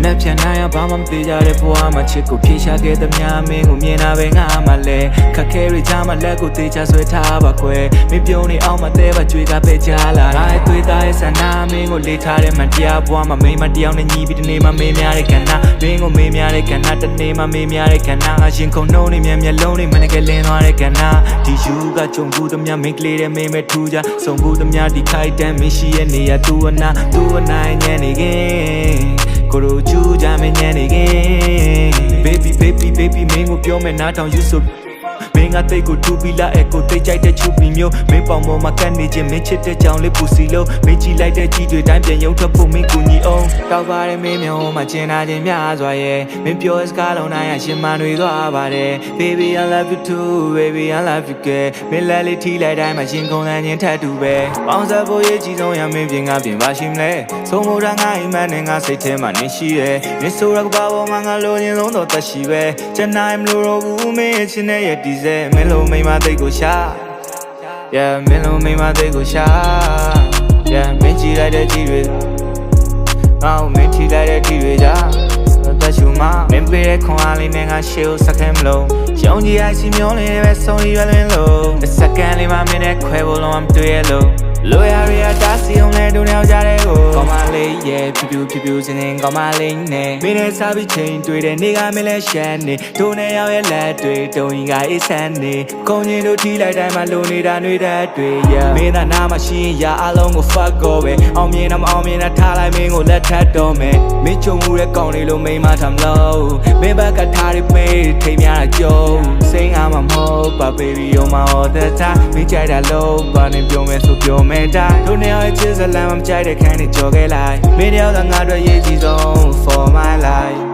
လက်ဖြတ်နိုင်ရဘာမှမသေးကြတဲ့ဘဝမှာချစ်ကိုဖြေရှာခဲ့သမျှမင်းကိုမြင်တာပဲငါမှလဲခက်ခဲတွေချမှလက်ကိုသေးချဆွဲထားပါခွဲမင်းပြုံးနေအောင်မသေးပါကြွေကပဲချလာငါရဲ့သွေးသားရဲ့ဆန္ဒမင်းကိုလေးထားတဲ့မတရားဘဝမှာမိမတယောက်နဲ့ညီပြီးတနေ့မှမေးများတဲ့ခန္ဓာမင်းကိုမေးများတဲ့ခန္ဓာတနေ့မှမေးများတဲ့ခန္ဓာငါရှင်ခုန်နှုံးနေမျက်လုံးတွေမနဲ့ကလင်းသွားတဲ့ခန္ဓာဒီယူကကြုံဘူးသမျှမင်းကလေးတဲ့မင်းပဲထူကြစုံဘူးသမျှဒီခိုက်တန်းမင်းရှိရဲ့နေရသူအနာညံနေခင်ကိုရိုချူကြမညံနေခင် babyမင်းကိုပြောမယ်နားထောင်ယူဆိုမင်းကတိတ်ကိုတူပြီးလာအကိုတိတ်ကြိုက်တဲ့ချူပီမျိုးမင်းပေါင်ပေါ်မှာကတ်နေခြင်းမင်းချစ်တဲ့ကြောင်လေးပူစီလို့မင်းကြည့်လိုက်တဲ့ကြီးတွေတိုင်းပြန်ရုံထွက်ဖို့မင်းကူညီအောင်တောက်ပါတယ်မင်းမျိုးမှာကျင်နာခြင်းများစွာရဲ့မင်းပြောစကားလုံးတိုင်းအရှင်မတွေသွားပါတယ် baby I love you too baby I love you ကဲမင်းလက်လေးထိလိုက်တိုင်းမှာရှင်ကုန်တဲ့ခြင်းထပ်တူပဲပေါင်းစားဖို့ရေးကြီးဆုံးရမင်းပြင်ကပြင်ပါရှိမလဲသုံးမိုးတာငါအိမ်မနဲ့ငါစိတ်ထဲမှာနေရှိတယ်မင်းဆိုရကဘာပေါ်မှာငါလိုချင်ဆုံးတော့သက်ရှိပဲကျန်နိုင်မလို့တော့ဘူးမင်းချင်းနဲ့ရဲ့ဒီဇဲမင်းလိုမိမသိကိုရှာ Yeah မင်းလိုမိမသိကိုရှာ Yeah မင်းကြည့်လိုက်တဲ့ကြည့်တွေငါ့ကိုမင်းထိလိုက်တဲ့ကြည့်တွေကြာသက်ရှူမမင်းပေးတဲ့ခွန်အားလေးနဲ့ငါရှေ့ကိုစခဲမလို့ရောင်ကြီးအိုက်စီမျောလေးပဲဆုံးရွယ်လွင်လို့တစ်စက္ကန့်လေးမှမင်းနဲ့ခွဲဖို့လုံးမတွေ့ရလို့လိုရရတာစီအောင်လဲဒုနေအောင်ကြတဲ့ကိုကောင်းမလေးရဲ့ဖြူစင်ကောင်းမလေးနဲ့မင်းနဲ့စားပြီးချိန်တွေ့တဲ့နေ့ကမင်းလဲရှမ်းနေဒုနေအောင်ရဲ့လက်တွေတုံရင်ကအေးဆန်းနေခုံရင်တို့ထိလိုက်တိုင်းမှာလိုနေတာနှွေးတဲ့တွေမင်းသာနာမရှိရင်ရာအလုံးကို fuck go ပဲအောင်မြင်တော့မအောင်မြင်တာထားလိုက်မင်းကိုလက်ထပ်တော့မယ်မင်းချုံမှုတဲ့ကောင်းလေးလို့မိမထမ်းလို့မင်းဘက်ကထားရပေးထိမ်းများတာကြုံစိတ်အားမမဟုတ်ပါ baby you're my all the time မင်းကြိုက်တာလို့ဘာနဲ့ပြောမယ်ဆိုပြောမယ်တို့နေရာချစ်စလမ်းမကြိုက်တဲ့ခန်းနဲ့ကြော်ခဲ့လိုက်မင်းတယောက်သာငါတို့ရေးကြည့်ဆုံး for my life